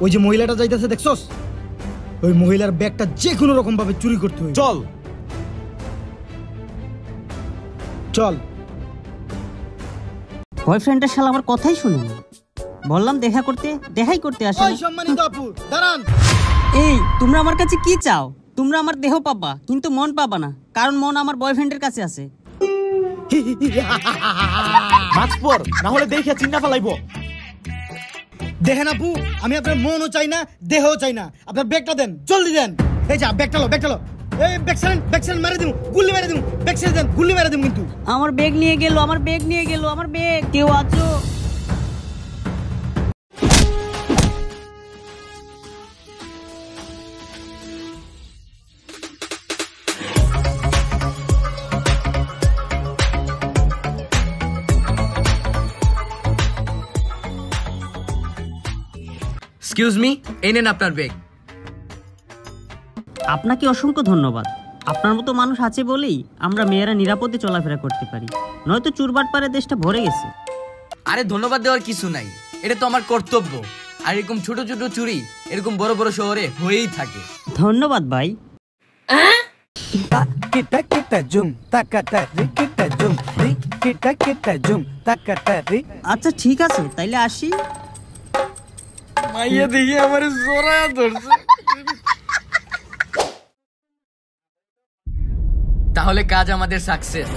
ওই যে মহিলাটা যাইতেছে দেখছস, ওই মহিলার ব্যাগটা যে কোনো রকম ভাবে চুরি করতে হবে। চল চল। বয়ফ্রেন্ডের শালা আমার কথাই শুনেনি, বললাম দেখাই করতে আসে। ওই সম্মানিত আপু দাঁড়ান। এই তোমরা আমার কাছে কি চাও? তোমরা আমার দেহ পাবা কিন্তু মন পাবা না, কারণ মন আমার বয়ফ্রেন্ডের কাছে আছে। মাছ পর, না হলে দেখে চিন্তা ফেলাইবো। দেখেন আপু, আমি আপনার মনও চাই না, দেহও চাই না, আপনার ব্যাগটা দেন, জলদি দেন। এই যা ব্যাগটা লো, ব্যাগটা লো। এই ব্যাগ সারেন মেরে দিমু, গুলি মেরে দিমু। ব্যাগ সারেন দেন, গুলি মেরে দিমু কিন্তু। আমার ব্যাগ নিয়ে গেল, আমার ব্যাগ, কেউ আছো? এক্সকিউজ মি, এই নেন আপনার ব্যাগ। আপনাকে অসংখ্য ধন্যবাদ। আপনার মতো মানুষ আছে বলেই আমরা মেয়েরা নিরাপদে চলাফেরা করতে পারি, নয়তো চুরবাটপাড়ে দেশটা ভরে গেছে। আরে ধন্যবাদ দেওয়ার কিছু নাই, এটা তো আমার কর্তব্য। আর এরকম ছোট ছোট চুরি এরকম বড় বড় শহরে হয়েই থাকে। ধন্যবাদ ভাই। আচ্ছা ঠিক আছে, তাইলে আসি। মাইয়া দেখি আমার জোরা ধরছে। তাহলে কাজ আমাদের সাকসেস।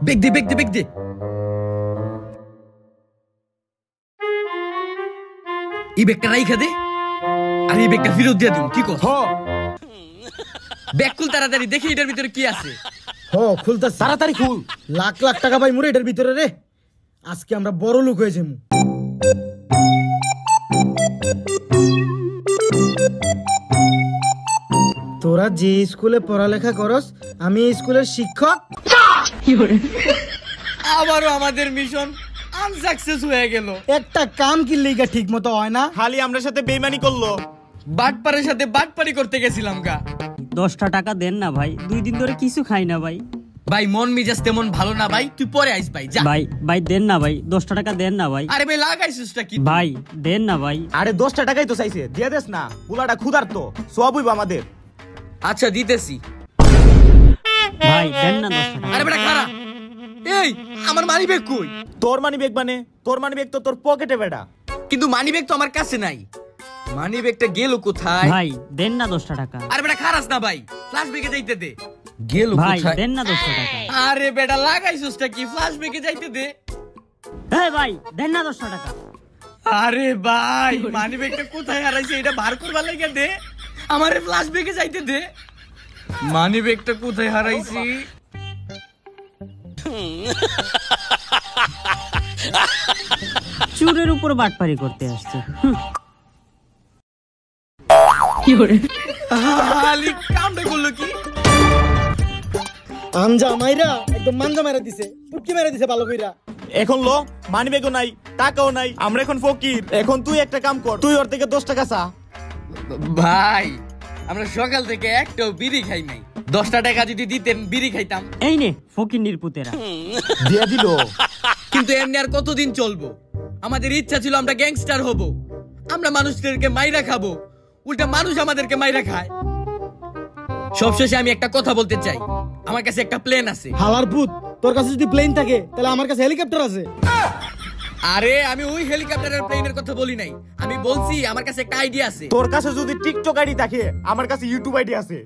বেগ দে। এই ব্যাগটা রাইখা দে, আর এই ব্যাগটা ফেরত দিয়ে দিন। কি কথা? ব্যাগ খুল তাড়াতাড়ি, দেখি এটার ভিতরে কি আছে। খুলতাছি, তাড়াতাড়ি খুল। লাখ লাখ টাকা পাই মোরে এটার ভিতরে রে। আজকে আমরা বড় লোক হয়ে যাবো। তোরা যে স্কুলে পড়ালেখা করস, আমি এই স্কুলের শিক্ষক। আবারও আমাদের মিশন আনসাকসেস হয়ে গেল। একটা কাম কি লিগা ঠিক মতো হয় না, খালি আমরা সাথে বেইমানি করলো। বাটপারের সাথে বাটপারি করতে গেছিলাম গা। 10টা টাকা দেন না ভাই, 2 দিন ধরে কিছু খাই না ভাই। ভাই মন মিজাজ তেমন ভালো না ভাই, তুই পরে আইস ভাই। যা ভাই দেন না ভাই, 10টা টাকা দেন না ভাই। আরে ভাই লাগাইছিসটা কি ভাই? দেন না ভাই। আরে 10টা টাকাই তো চাইছে, দিয়ে দেস না। পুলাটা ক্ষুধার্ত, সব হইব আমাদের। আচ্ছা দিতেছি। ভাই দেন না 10টা টাকা। আরে বেটা খারা, এই আমার মানি ব্যাগ কই? তোর মানি ব্যাগ মানে? তোর মানি ব্যাগ তো তোর পকেটে বেটা। কিন্তু মানি ব্যাগ তো আমার কাছে নাই। মানি ব্যাগটা গেল কোথায়? ভাই দেন না 10টা টাকা। আরে বেটা খারাস না ভাই, ফ্ল্যাশ ব্যাগে যাইতে দে। গেল ভাই কোথায়? দেন না 10টা টাকা। আরে বেটা লাগাইছিসটা কি? ফ্ল্যাশ ব্যাগে যাইতে দে। এই ভাই দেন না 10টা টাকা। আরে ভাই মানি ব্যাগটা কোথায় হারাইছে এটা বার করবার লাগা দে। আমারে ফ্ল্যাশ ব্যাগে যাইতে দে। মানি ব্যাগটা কোথায় হারাইছি? চুরের উপর বাটপারি করতে আসছে। আলি কামটা করলো কি? আঞ্জা মাইরা একদম মাঞ্জা মাইরা দিছে, পুটকি মাইরা দিছে ভালো কইরা। এখন লো, মানি ব্যাগও নাই, টাকাও নাই, আমরা এখন ফকির। এখন তুই একটা কাম কর, তুই ওর থেকে 10 টাকা চা। ভাই আমরা সকাল থেকে একটাও বিড়ি খাই নাই। 10টা টাকা যদি দিতেন বিড়ি খাইতাম। এই নে ফকির নির্পুতেরা দিয়ে দিল। কিন্তু এমনি আর কতদিন চলবো? আমাদের ইচ্ছা ছিল আমরা গ্যাংস্টার হব, আমরা মানুষদেরকে মাইরা খাবো, উল্টা মানুষ আমাদেরকে মাইরা খায়। সবশেষে আমি একটা কথা বলতে চাই, আমার কাছে একটা প্লেন আছে। হালার পুত, তোর কাছে যদি প্লেন থাকে তাহলে আমার কাছে হেলিকপ্টার আছে। আরে আমি ওই হেলিকপ্টারের প্লেনের কথা বলি নাই, আমি বলছি আমার কাছে একটা আইডিয়া আছে। তোর কাছে যদি টিকটক আইডি থাকে, আমার কাছে ইউটিউব আইডি আছে।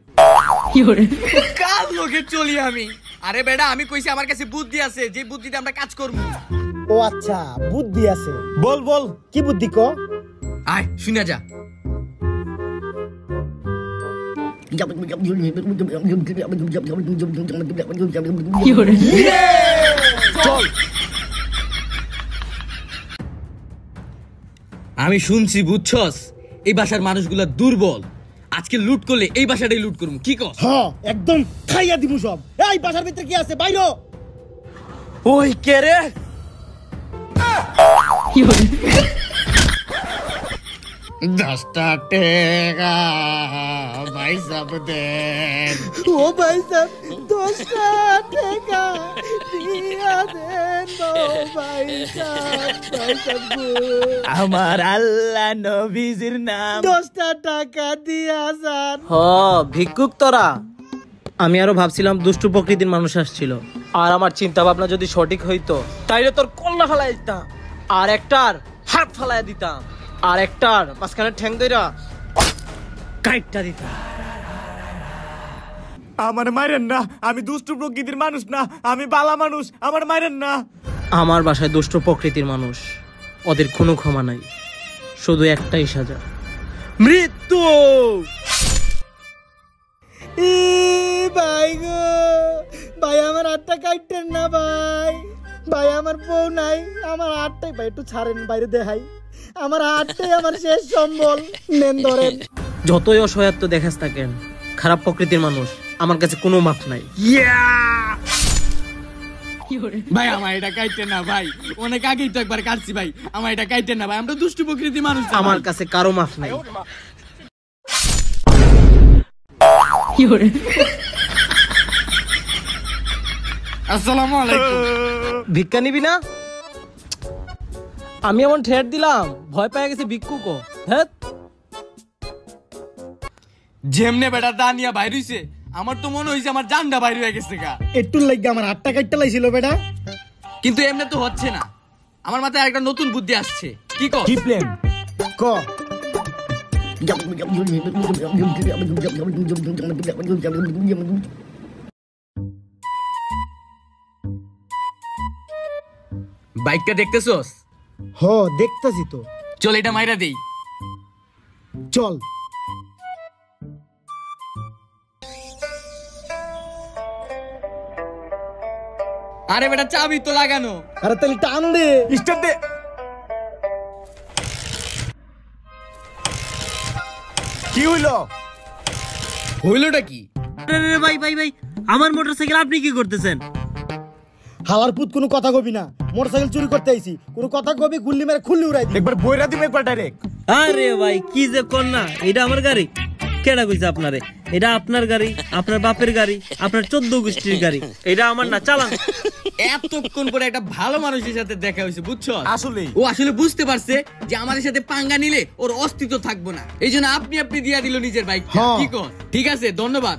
কার লোকে চলি আমি? আরে বেটা আমি কইছি আমার কাছে বুদ্ধি আছে, যে বুদ্ধিতে আমরা কাজ করব। ও আচ্ছা, বুদ্ধি আছে। বল বল, কি বুদ্ধি ক? আয় শুনে যা। চল। আমি শুনছি বুঝছস এই বাসার মানুষগুলা দুর্বল, আজকে লুট করলে এই বাসাটাই লুট করবো। কি কস? হ্যাঁ একদম খাইয়া দিমু সব। এই বাসার ভিতরে কি আছে বাইরো? ওই কে রে? 10টা টাকা ভাই সাহেব দেন। ও ভাই সাহেব 10টা টাকা দিয়া দেন গো ভাই সাহেব গো। আমার আল্লাহ নবীজির নাম 10টা টাকা দিয়া যান। হ ভিক্ষুক তোরা। আমি আরো ভাবছিলাম দুষ্টু প্রকৃতির মানুষ আসছিল, আর আমার চিন্তা ভাবনা যদি সঠিক হইতো তাইলে তোর কল্লা ফেলাই দিতাম, আর একটার হাত ফেলাই দিতাম, আর একটার মাঝখানে ঠ্যাং দইরা কাইটটা দিতাম। আমার মারেন না, আমি দুষ্টু প্রকৃতির মানুষ না, আমি বালা মানুষ, আমার মারেন না। আমার বাসায় দুষ্ট প্রকৃতির মানুষ, ওদের কোনো ক্ষমা নাই, শুধু একটাই সাজা, মৃত্যু। ভাই গো ভাই, আমার হাতটা কাটতেন না ভাই। ভাই আমার বউ নাই, আমার হাতটাই ভাই একটু ছাড়েন, বাইরে দেখাই। আমার হাতটাই আমার শেষ সম্বল, নেন ধরেন। যতই অসহায়ত্ব দেখাস থাকেন, খারাপ প্রকৃতির মানুষ, আমার কাছে কোনো মাপ নাই। ভাই আমার এটা কাটতে না ভাই, অনেক আগেই তো একবার কাটছি ভাই, আমার এটা কাটতে না ভাই, আমরা দুষ্টু প্রকৃতি মানুষ। আমার কাছে কারো মাপ নাই। আসসালামু আলাইকুম। ভিক্ষা নিবি না? আমি এমন ঠেট দিলাম, ভয় পেয়ে গেছে ভিক্ষুকও। হ্যাঁ, যেমনে বেটা দানিয়া বাইর হইছে, আমার তো মনে হইছে আমার জানটা বাইর হয়ে গেছে গা। একটু লাগবে আমার হাতটা কাটতে লাইছিল বেটা। কিন্তু এমনি তো হচ্ছে না, আমার মাথায় একটা নতুন বুদ্ধি আসছে। কি কর? কি প্ল্যান? ক বাইকটা দেখতেছস? হ দেখতাছি তো। চল এটা মাইরা দেই। চল। আরে বেটা চাবি তো লাগানো। আরে তাহলে টান দে। স্টার্ট দে। কি হইলো? হইলোটা কি? ভাই ভাই ভাই, আমার মোটরসাইকেল আপনি কি করতেছেন? হালার পুত কোনো কথা কবি না, মোটরসাইকেল চুরি করতে আইছি। কোনো কথা কবি গুল্লি মেরে খুল্লি উড়াই দিই। একবার বইরা দিবে, একবার ডাইরেক্ট। আরে ভাই কি যে কর না, এটা আমার গাড়ি। কেডা কইছে আপনারে? এটা আপনার গাড়ি, আপনার বাপের গাড়ি, আপনার 14 গোষ্ঠীর গাড়ি, এটা আমার না, চালান। এতক্ষণ পরে একটা ভালো মানুষের সাথে দেখা হয়েছে, বুঝছো? আসলে ও আসলে বুঝতে পারছে যে আমাদের সাথে পাঙ্গা নিলে ওর অস্তিত্ব থাকবো না, এই জন্য আপনি দিয়া দিল নিজের বাইক। হ্যাঁ। কি কর? ঠিক আছে, ধন্যবাদ।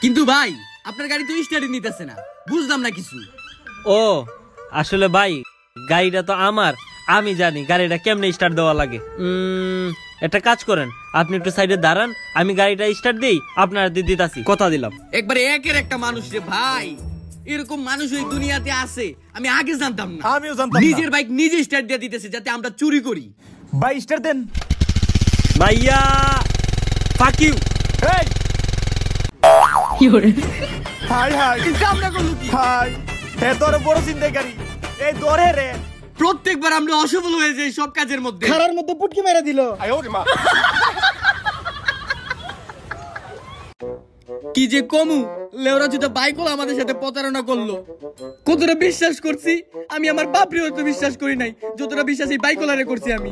কিন্তু ভাই আপনার গাড়ি তো স্টার্টই নিতেছে না, বুঝলাম না কিছু। ও আসলে ভাই গাড়িটা তো আমার, আমি জানি গাড়িটা কেমনে স্টার্ট দেওয়া লাগে। একটা কাজ করেন, আপনি একটু সাইডে দাঁড়ান, আমি গাড়িটা স্টার্ট দেই, আপনার দিতাছি, কথা দিলাম। একবারে একের একটা মানুষ রে ভাই, এরকম মানুষ ওই দুনিয়াতে আছে আমি আগে জানতাম না। আমিও জানতাম না। নিজের বাইক নিজে স্টার্ট দিয়ে দিতেছে যাতে আমরা চুরি করি। ভাই স্টার্ট দেন। ভাইয়া ফাক ইউ। এই হাই হাই, কিন্তু আমরা করলো কি? হাই হে তোর বড় চিন্তাকারী, এই দরে রে। প্রত্যেকবার আমরা অসফল হয়ে যাই সব কাজের মধ্যে। খারার মধ্যে পুটকি মেরে দিল। কি যে কমু, লেওরা জুতা বাইক হলো আমাদের সাথে প্রতারণা করলো। কতটা বিশ্বাস করছি আমি, আমার বাপরে হয়তো বিশ্বাস করি নাই যতটা বিশ্বাস এই বাইক হলারে করছি আমি।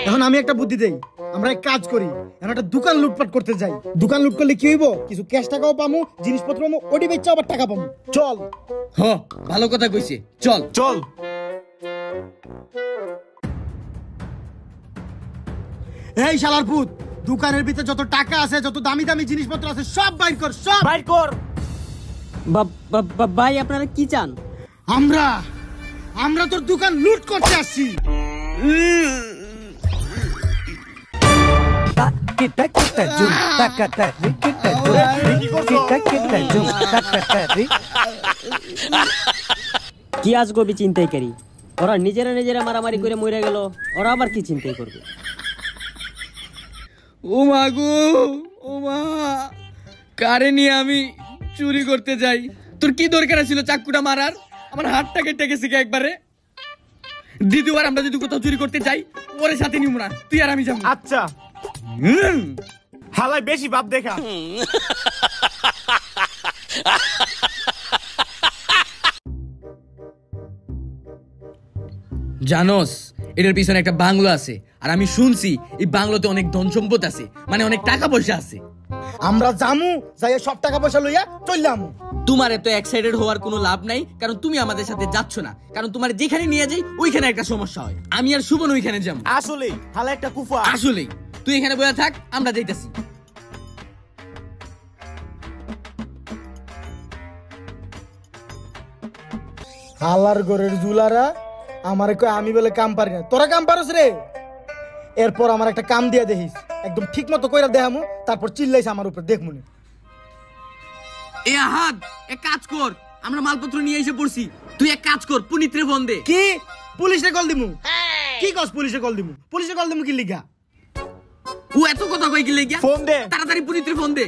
এখন আমি একটা বুদ্ধি দেই, আমরা এক কাজ করি, এখন একটা দোকান লুটপাট করতে যাই। দোকান লুট করলে কি হইব? কিছু ক্যাশ টাকাও পামু, জিনিসপত্র পামু, ওটি বেচে আবার টাকা পামু। চল। হ্যাঁ ভালো কথা কইছে, চল চল। এই শালার পুত, দোকানের ভিতরে যত টাকা আছে, যত দামি দামি জিনিসপত্র আছে সব বাইর কর, সব বাইর কর। ভাই আপনারা কি চান? আমরা আমরা তোর দোকান লুট করতে আসছি। কি আজ গবি চিন্তাই করি, ওরা নিজেরা মারামারি করে মরে গেল, ওরা আবার কি চিন্তাই করবে? ও মা গো, ও মা, কারে নিয়ে আমি চুরি করতে যাই? তোর কি দরকার ছিল চাকুটা মারার? আমার হাতটা কেটে গেছে কি একবারে। দ্বিতীয়বার আমরা যদি কোথাও চুরি করতে যাই, ওরে সাথে নিব না, তুই আর আমি যাবো। আচ্ছা হালাই বেশি ভাব দেখা। জানোস এটার পিছনে একটা বাংলো আছে, আর আমি শুনছি এই বাংলোতে অনেক ধন সম্পদ আছে, মানে অনেক টাকা পয়সা আছে। আমরা জামু যাই সব টাকা পয়সা লইয়া চললাম। তোমার এত এক্সাইটেড হওয়ার কোনো লাভ নাই, কারণ তুমি আমাদের সাথে যাচ্ছ না। কারণ তোমার যেখানে নিয়ে যাই ওইখানে একটা সমস্যা হয়। আমি আর সুবন ওইখানে যাবো। আসলে হালা একটা কুফা। আসলেই তুই এখানে বসে থাক, আমরা যাইতাছি। হালার ঘরের জুলারা আমারে কয় আমি বলে কাম পারি না, তোরা কাম পারস রে। এরপর আমার একটা কাম দিয়া দেখিস, একদম ঠিক মতো কইরা দেখামু, তারপর চিল্লাইস আমার উপর, দেখ মনে। এ আহাদ, এক কাজ কর, আমরা মালপত্র নিয়ে এসে পড়ছি, তুই এক কাজ কর, পুনিত্রে ফোন দে। কি পুলিশে কল দিমু? কি কস পুলিশে কল দিমু? পুলিশে কল দিমু কি লিগা? ও এত কথা কই কি লাগিয়া? ফোন দে। তাড়াতাড়ি পুনিত্রে ফোন দে।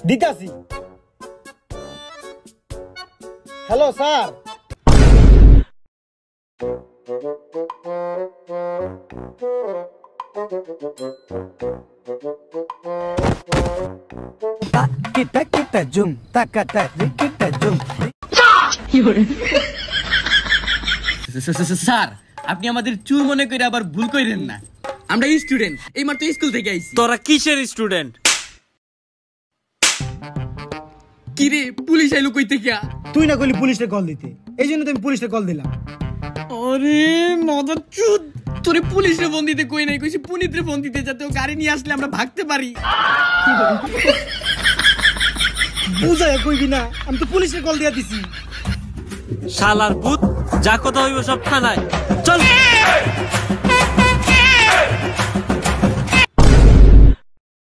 দিতাছি। Hello sir. Kita jum, takata kita jum. Sir, আপনি আমাদের চুর মনে করে আবার ভুল কইরেন না। আমরা স্টুডেন্ট, এইমাত্র স্কুল থেকে আইছি। তোরা কিসের স্টুডেন্ট? কি রে, পুলিশ আইলো কই থেকে? তুই না কইলি পুলিশে কল দিতে, এই জন্য তো আমি পুলিশে কল দিলাম। আরে মদর চুদ, তোরে পুলিশে ফোন দিতে কই নাই, কইছি পুনিত্রে ফোন দিতে, যাতে ও গাড়ি নিয়ে আসলে আমরা ভাগতে পারি। বুঝায় কইবি না, আমি তো পুলিশে কল দিয়া দিছি। শালার ভূত, যা কথা হইব সব থানায়।